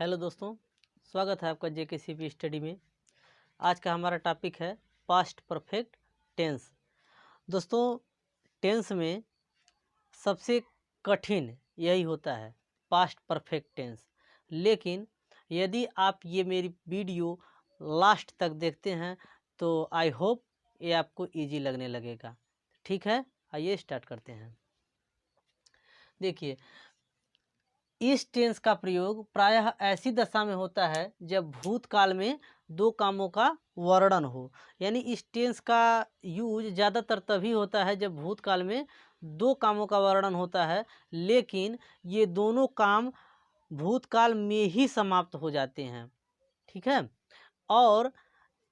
Hello दोस्तों, स्वागत है आपका जेकेसीपी स्टडी में। आज का हमारा टॉपिक है पास्ट परफेक्ट टेंस। दोस्तों, टेंस में सबसे कठिन यही होता है, पास्ट परफेक्ट टेंस। लेकिन यदि आप ये मेरी वीडियो लास्ट तक देखते हैं तो आई होप ये आपको इजी लगने लगेगा। ठीक है, आइए स्टार्ट करते हैं। देखिए, इस टेंस का प्रयोग प्रायः ऐसी दशा में होता है जब भूतकाल में दो कामों का वर्णन हो। यानी इस टेंस का यूज ज़्यादातर तभी होता है जब भूतकाल में दो कामों का वर्णन होता है, लेकिन ये दोनों काम भूतकाल में ही समाप्त हो जाते हैं। ठीक है, और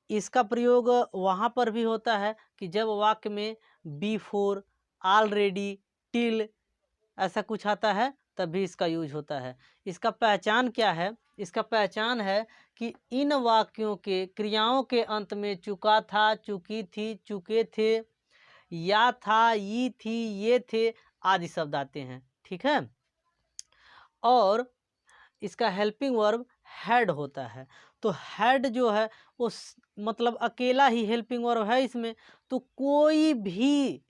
इसका प्रयोग वहाँ पर भी होता है कि जब वाक्य में बिफोर, ऑलरेडी, टिल ऐसा कुछ आता है तब भी इसका यूज होता है। इसका पहचान क्या है? इसका पहचान है कि इन वाक्यों के क्रियाओं के अंत में चुका था, चुकी थी, चुके थे, या था, ये थी, ये थे आदि शब्द आते हैं। ठीक है, और इसका हेल्पिंग वर्ब हैड होता है। तो हैड जो है वो मतलब अकेला ही हेल्पिंग वर्ब है इसमें। तो कोई भी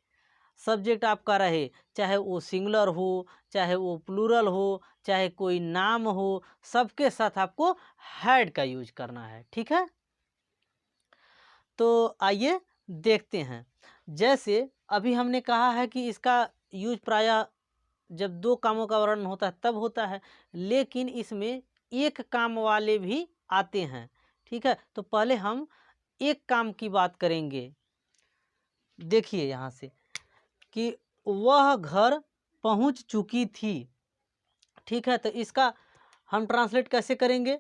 सब्जेक्ट आपका रहे, चाहे वो सिंगुलर हो, चाहे वो प्लूरल हो, चाहे कोई नाम हो, सबके साथ आपको हैड का यूज करना है। ठीक है, तो आइए देखते हैं। जैसे अभी हमने कहा है कि इसका यूज प्रायः जब दो कामों का वर्णन होता है तब होता है, लेकिन इसमें एक काम वाले भी आते हैं। ठीक है, तो पहले हम एक काम की बात करेंगे। देखिए यहाँ से कि वह घर पहुंच चुकी थी। ठीक है, तो इसका हम ट्रांसलेट कैसे करेंगे?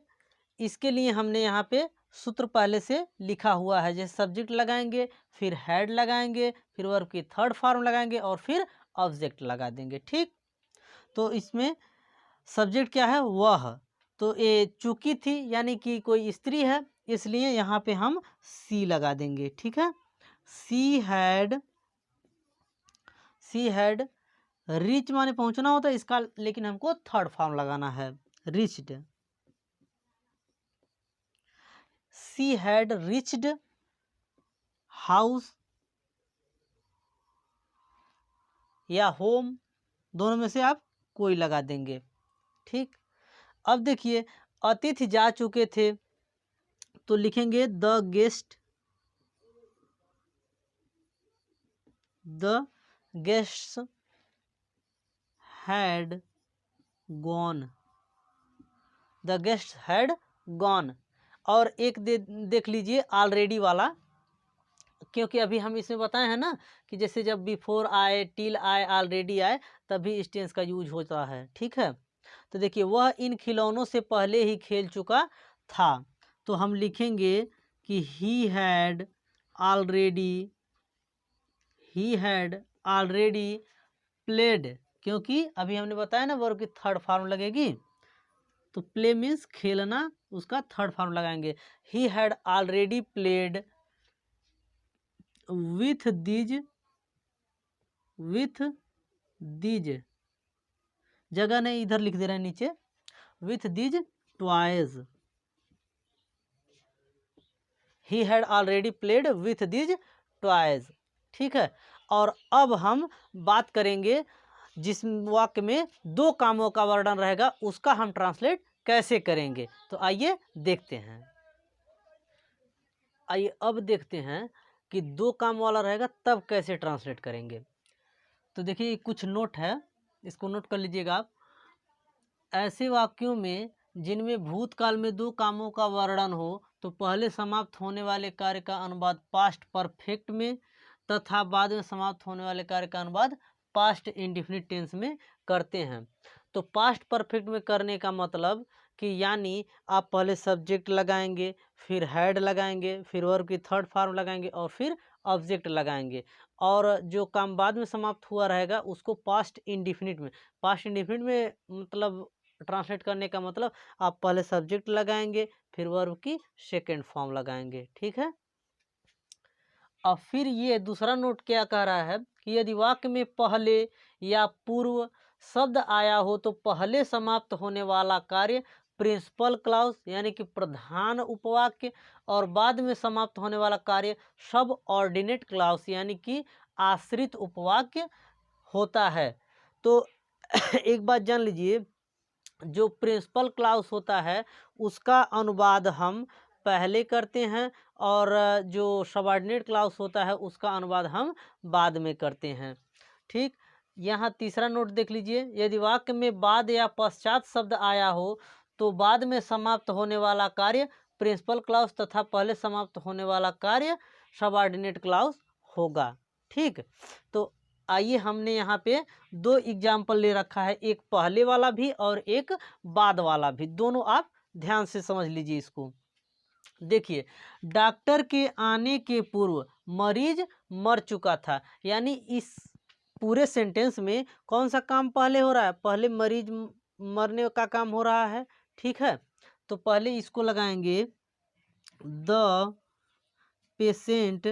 इसके लिए हमने यहाँ पे सूत्र पहले से लिखा हुआ है। जैसे सब्जेक्ट लगाएंगे, फिर हेड लगाएंगे, फिर वर्ब की थर्ड फॉर्म लगाएंगे और फिर ऑब्जेक्ट लगा देंगे। ठीक, तो इसमें सब्जेक्ट क्या है? वह। तो ये चुकी थी यानी कि कोई स्त्री है, इसलिए यहाँ पे हम सी लगा देंगे। ठीक है, सी हैड रीच माने पहुंचना होता है इसका, लेकिन हमको थर्ड फॉर्म लगाना है, reached. She had reached house या होम, दोनों में से आप कोई लगा देंगे। ठीक, अब देखिए अतिथि जा चुके थे तो लिखेंगे the guests had gone, the guest had gone. और एक देख लीजिए ऑलरेडी वाला, क्योंकि अभी हम इसमें बताए हैं ना कि जैसे जब बिफोर आए, टिल आए, ऑलरेडी आए, तभी इस टेंस का यूज होता है। ठीक है, तो देखिए वह इन खिलौनों से पहले ही खेल चुका था, तो हम लिखेंगे कि ही हैड ऑलरेडी प्लेड, क्योंकि अभी हमने बताया ना वर्ब की थर्ड फॉर्म लगेगी, तो प्ले मीन्स खेलना, उसका थर्ड फॉर्म लगाएंगे। He had already played with these, जगह नहीं इधर लिख दे रहे हैं नीचे, with these toys. He had already played with these toys. ठीक है, और अब हम बात करेंगे जिस वाक्य में दो कामों का वर्णन रहेगा उसका हम ट्रांसलेट कैसे करेंगे। तो आइए देखते हैं। आइए अब देखते हैं कि दो काम वाला रहेगा तब कैसे ट्रांसलेट करेंगे। तो देखिए कुछ नोट है, इसको नोट कर लीजिएगा आप। ऐसे वाक्यों में जिनमें भूतकाल में दो कामों का वर्णन हो तो पहले समाप्त होने वाले कार्य का अनुवाद पास्ट परफेक्ट में तथा बाद में समाप्त होने वाले कार्य का अनुवाद पास्ट इंडेफिनिट टेंस में करते हैं। तो पास्ट परफेक्ट में करने का मतलब कि यानी आप पहले सब्जेक्ट लगाएंगे, फिर हेड लगाएंगे, फिर वर्ब की थर्ड फॉर्म लगाएंगे और फिर ऑब्जेक्ट लगाएंगे, और जो काम बाद में समाप्त हुआ रहेगा उसको पास्ट इंडेफिनिट में मतलब ट्रांसलेट करने का मतलब आप पहले सब्जेक्ट लगाएंगे, फिर वर्ब की सेकेंड फॉर्म लगाएंगे। ठीक है, और फिर ये दूसरा नोट क्या कह रहा है कि यदि वाक्य में पहले या पूर्व शब्द आया हो तो पहले समाप्त होने वाला कार्य प्रिंसिपल क्लॉज यानी कि प्रधान उपवाक्य, और बाद में समाप्त होने वाला कार्य सब ऑर्डिनेट क्लॉज यानी कि आश्रित उपवाक्य होता है। तो एक बात जान लीजिए, जो प्रिंसिपल क्लॉज होता है उसका अनुवाद हम पहले करते हैं, और जो सबऑर्डिनेट क्लॉज होता है उसका अनुवाद हम बाद में करते हैं। ठीक, यहाँ तीसरा नोट देख लीजिए, यदि वाक्य में बाद या पश्चात शब्द आया हो तो बाद में समाप्त होने वाला कार्य प्रिंसिपल क्लॉज तथा पहले समाप्त होने वाला कार्य सबऑर्डिनेट क्लॉज होगा। ठीक, तो आइए हमने यहाँ पे दो एग्जाम्पल ले रखा है, एक पहले वाला भी और एक बाद वाला भी, दोनों आप ध्यान से समझ लीजिए इसको। देखिए, डॉक्टर के आने के पूर्व मरीज मर चुका था, यानी इस पूरे सेंटेंस में कौन सा काम पहले हो रहा है? पहले मरीज मरने का काम हो रहा है। ठीक है, तो पहले इसको लगाएंगे, द पेशेंट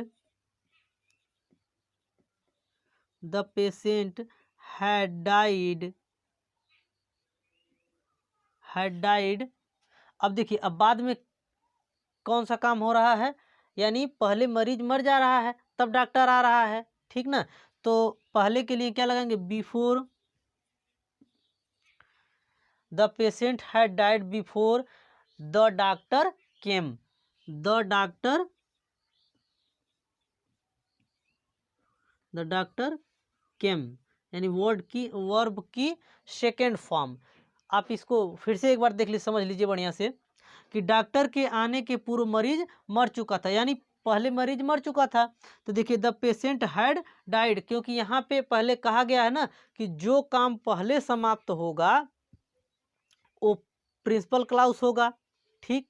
had died। अब देखिए, अब बाद में कौन सा काम हो रहा है? यानी पहले मरीज मर जा रहा है तब डॉक्टर आ रहा है। ठीक ना, तो पहले के लिए क्या लगाएंगे? Before the patient had died before the doctor came. The doctor केम यानी वर्ब की सेकेंड फॉर्म। आप इसको फिर से एक बार देख लीजिए, समझ लीजिए बढ़िया से, कि डॉक्टर के आने के पूर्व मरीज मर चुका था, यानी पहले मरीज मर चुका था। तो देखिए, द पेशेंट हैड डाइड, क्योंकि यहाँ पे पहले कहा गया है ना कि जो काम पहले समाप्त होगा वो प्रिंसिपल क्लॉज होगा। ठीक,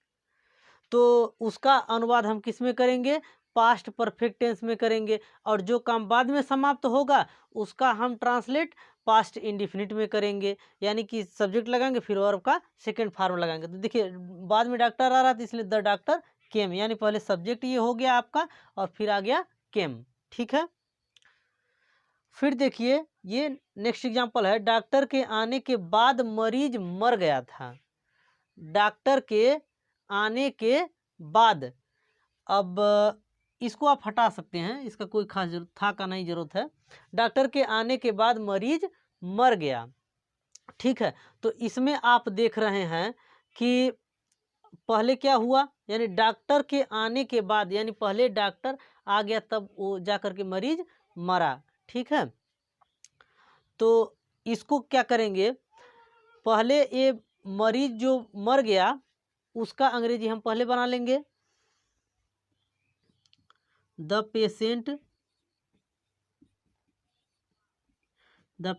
तो उसका अनुवाद हम किस में करेंगे? पास्ट परफेक्ट टेंस में करेंगे, और जो काम बाद में समाप्त होगा उसका हम ट्रांसलेट पास्ट इंडिफिनिट में करेंगे, यानी कि सब्जेक्ट लगाएंगे फिर वर्ब का सेकंड फॉर्म लगाएंगे। तो देखिए, बाद में डॉक्टर आ रहा था इसलिए द डॉक्टर केम, यानी पहले सब्जेक्ट ये हो गया आपका और फिर आ गया केम। ठीक है, फिर देखिए ये नेक्स्ट एग्जांपल है, डॉक्टर के आने के बाद मरीज मर गया था। डॉक्टर के आने के बाद, अब इसको आप हटा सकते हैं, इसका कोई खास था का नहीं जरूरत है। डॉक्टर के आने के बाद मरीज मर गया। ठीक है, तो इसमें आप देख रहे हैं कि पहले क्या हुआ, यानी डॉक्टर के आने के बाद, यानी पहले डॉक्टर आ गया तब वो जाकर के मरीज मरा। ठीक है, तो इसको क्या करेंगे, पहले ये मरीज जो मर गया उसका अंग्रेजी हम पहले बना लेंगे, द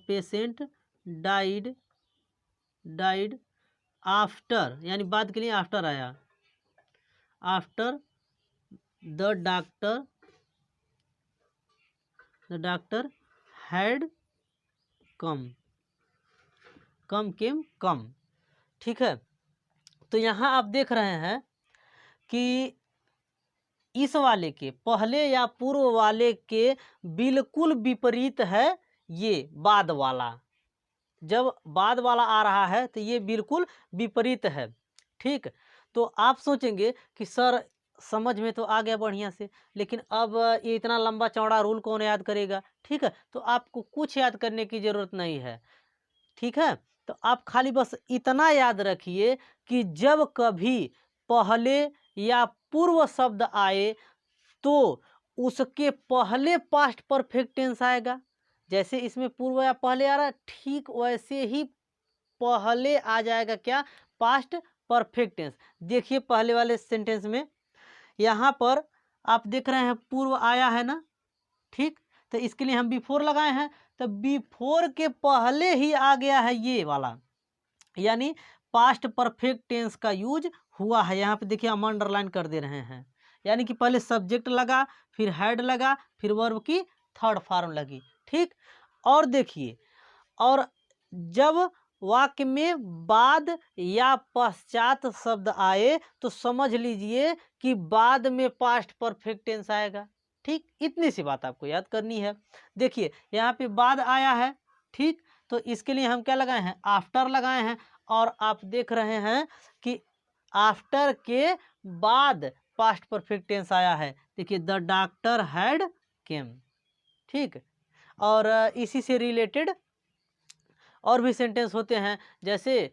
पेशेंट डाइड आफ्टर, यानी बाद के लिए आफ्टर आया, after the doctor had come. ठीक है, तो यहाँ आप देख रहे हैं कि इस वाले के पहले या पूर्व वाले के बिल्कुल विपरीत है ये बाद वाला। जब बाद वाला आ रहा है तो ये बिल्कुल विपरीत है। ठीक, तो आप सोचेंगे कि सर समझ में तो आ गया बढ़िया से, लेकिन अब ये इतना लंबा चौड़ा रूल कौन याद करेगा? ठीक है, तो आपको कुछ याद करने की ज़रूरत नहीं है। ठीक है, तो आप खाली बस इतना याद रखिए कि जब कभी पहले या पूर्व शब्द आए तो उसके पहले पास्ट परफेक्ट टेंस आएगा। जैसे इसमें पूर्व या पहले आ रहा है, ठीक वैसे ही पहले आ जाएगा क्या? Past perfect tense. देखिए पहले वाले सेंटेंस में यहाँ पर आप देख रहे हैं पूर्व आया है ना। ठीक, तो इसके लिए हम बिफोर लगाए हैं, तो बिफोर के पहले ही आ गया है ये वाला, यानी पास्ट परफेक्ट टेंस का यूज हुआ है। यहाँ पे देखिए हम अंडरलाइन कर दे रहे हैं, यानी कि पहले सब्जेक्ट लगा, फिर हेड लगा, फिर वर्ब की थर्ड फॉर्म लगी। ठीक, और देखिए, और जब वाक्य में बाद या पश्चात शब्द आए तो समझ लीजिए कि बाद में पास्ट परफेक्ट टेंस आएगा। ठीक, इतनी सी बात आपको याद करनी है। देखिए यहाँ पे बाद आया है, ठीक, तो इसके लिए हम क्या लगाए हैं? आफ्टर लगाए हैं, और आप देख रहे हैं कि आफ्टर के बाद पास्ट परफेक्ट टेंस आया है। देखिए द डॉक्टर हैड केम, ठीक। और इसी से रिलेटेड और भी सेंटेंस होते हैं, जैसे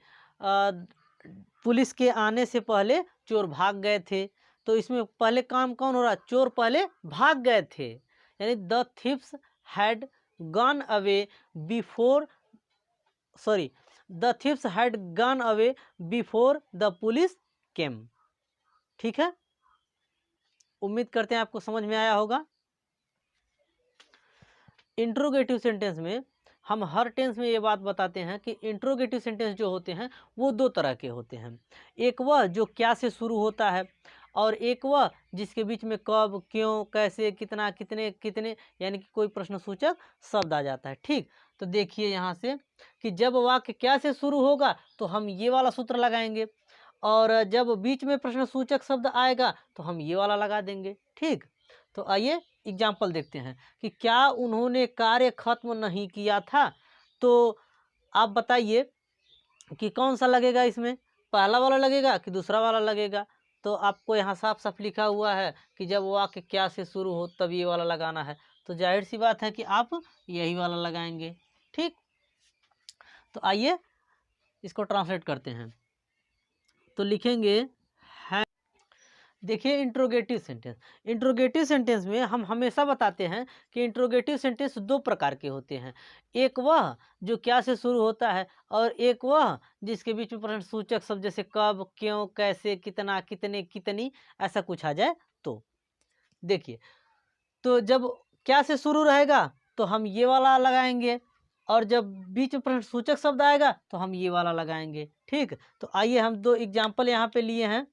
पुलिस के आने से पहले चोर भाग गए थे। तो इसमें पहले काम कौन हो रहा है? चोर पहले भाग गए थे, यानी the thieves had gone away before, sorry, the thieves had gone away before the police केम। ठीक है, उम्मीद करते हैं आपको समझ में आया होगा। इंट्रोगेटिव सेंटेंस में हम हर टेंस में ये बात बताते हैं कि इंट्रोगेटिव सेंटेंस जो होते हैं वो दो तरह के होते हैं। एक वह जो क्या से शुरू होता है, और एक वह जिसके बीच में कब, क्यों, कैसे, कितना, कितने, कितने यानी कि कोई प्रश्नसूचक शब्द आ जाता है। ठीक, तो देखिए यहाँ से कि जब वाक्य क्या से शुरू होगा तो हम ये वाला सूत्र लगाएंगे, और जब बीच में प्रश्नसूचक शब्द आएगा तो हम ये वाला लगा देंगे। ठीक, तो आइए एग्जाम्पल देखते हैं कि क्या उन्होंने कार्य खत्म नहीं किया था। तो आप बताइए कि कौन सा लगेगा इसमें, पहला वाला लगेगा कि दूसरा वाला लगेगा। तो आपको यहाँ साफ साफ लिखा हुआ है कि जब वाक्य क्या से शुरू हो तब ये वाला लगाना है, तो जाहिर सी बात है कि आप यही वाला लगाएंगे। ठीक, तो आइए इसको ट्रांसलेट करते हैं। तो लिखेंगे है, देखिए इंट्रोगेटिव सेंटेंस। इंट्रोगेटिव सेंटेंस में हम हमेशा बताते हैं कि इंट्रोगेटिव सेंटेंस दो प्रकार के होते हैं। एक वह जो क्या से शुरू होता है, और एक वह जिसके बीच में प्रश्नसूचक शब्द जैसे कब, क्यों, कैसे, कितना, कितने, कितनी ऐसा कुछ आ जाए तो। देखिए, तो जब क्या से शुरू रहेगा तो हम ये वाला लगाएंगे, और जब बीच में प्रश्नसूचक शब्द आएगा तो हम ये वाला लगाएंगे। ठीक, तो आइए हम दो एग्जाम्पल यहाँ पे लिए हैं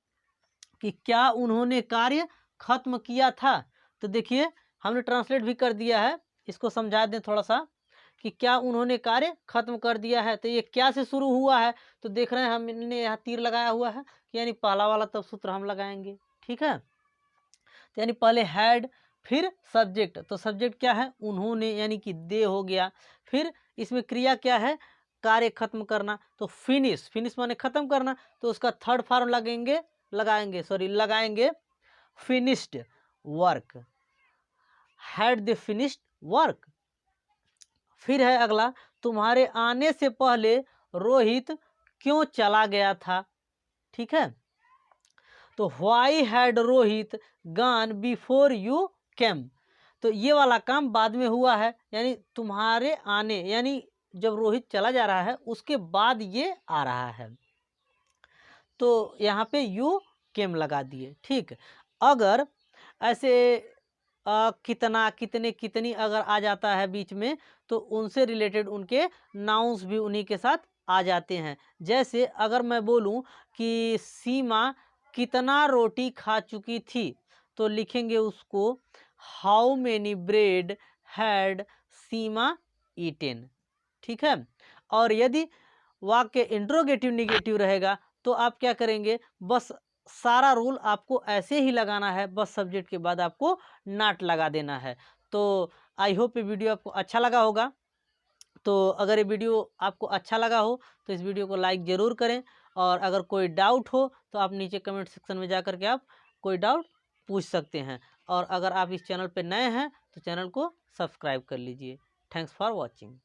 कि क्या उन्होंने कार्य खत्म किया था। तो देखिए हमने ट्रांसलेट भी कर दिया है, इसको समझा दें थोड़ा सा कि क्या उन्होंने कार्य खत्म कर दिया है। तो ये क्या से शुरू हुआ है, तो देख रहे हैं हमने यहाँ तीर लगाया हुआ है, यानी पहला वाला तब सूत्र हम लगाएंगे। ठीक है, तो यानी पहले हैड, फिर सब्जेक्ट, तो सब्जेक्ट क्या है? उन्होंने, यानी कि दे हो गया। फिर इसमें क्रिया क्या है? कार्य खत्म करना, तो फिनिश, फिनिश माने खत्म करना, तो उसका थर्ड फॉर्म लगाएंगे finished work, had the finished work. फिर है अगला, तुम्हारे आने से पहले रोहित क्यों चला गया था। ठीक है, तो why had Rohit gone before you came. तो ये वाला काम बाद में हुआ है, यानी तुम्हारे आने, यानी जब रोहित चला जा रहा है उसके बाद ये आ रहा है, तो यहाँ पे यू केम लगा दिए। ठीक, अगर ऐसे कितना, कितने, कितनी अगर आ जाता है बीच में, तो उनसे रिलेटेड उनके नाउन्स भी उन्हीं के साथ आ जाते हैं। जैसे अगर मैं बोलूं कि सीमा कितना रोटी खा चुकी थी, तो लिखेंगे उसको how many bread had Seema eaten. ठीक है, और यदि वाक्य इंट्रोगेटिव निगेटिव रहेगा तो आप क्या करेंगे, बस सारा रूल आपको ऐसे ही लगाना है, बस सब्जेक्ट के बाद आपको नॉट लगा देना है। तो आई होप ये वीडियो आपको अच्छा लगा होगा। तो अगर ये वीडियो आपको अच्छा लगा हो तो इस वीडियो को लाइक ज़रूर करें, और अगर कोई डाउट हो तो आप नीचे कमेंट सेक्शन में जा कर के आप कोई डाउट पूछ सकते हैं, और अगर आप इस चैनल पर नए हैं तो चैनल को सब्सक्राइब कर लीजिए। Thanks for watching.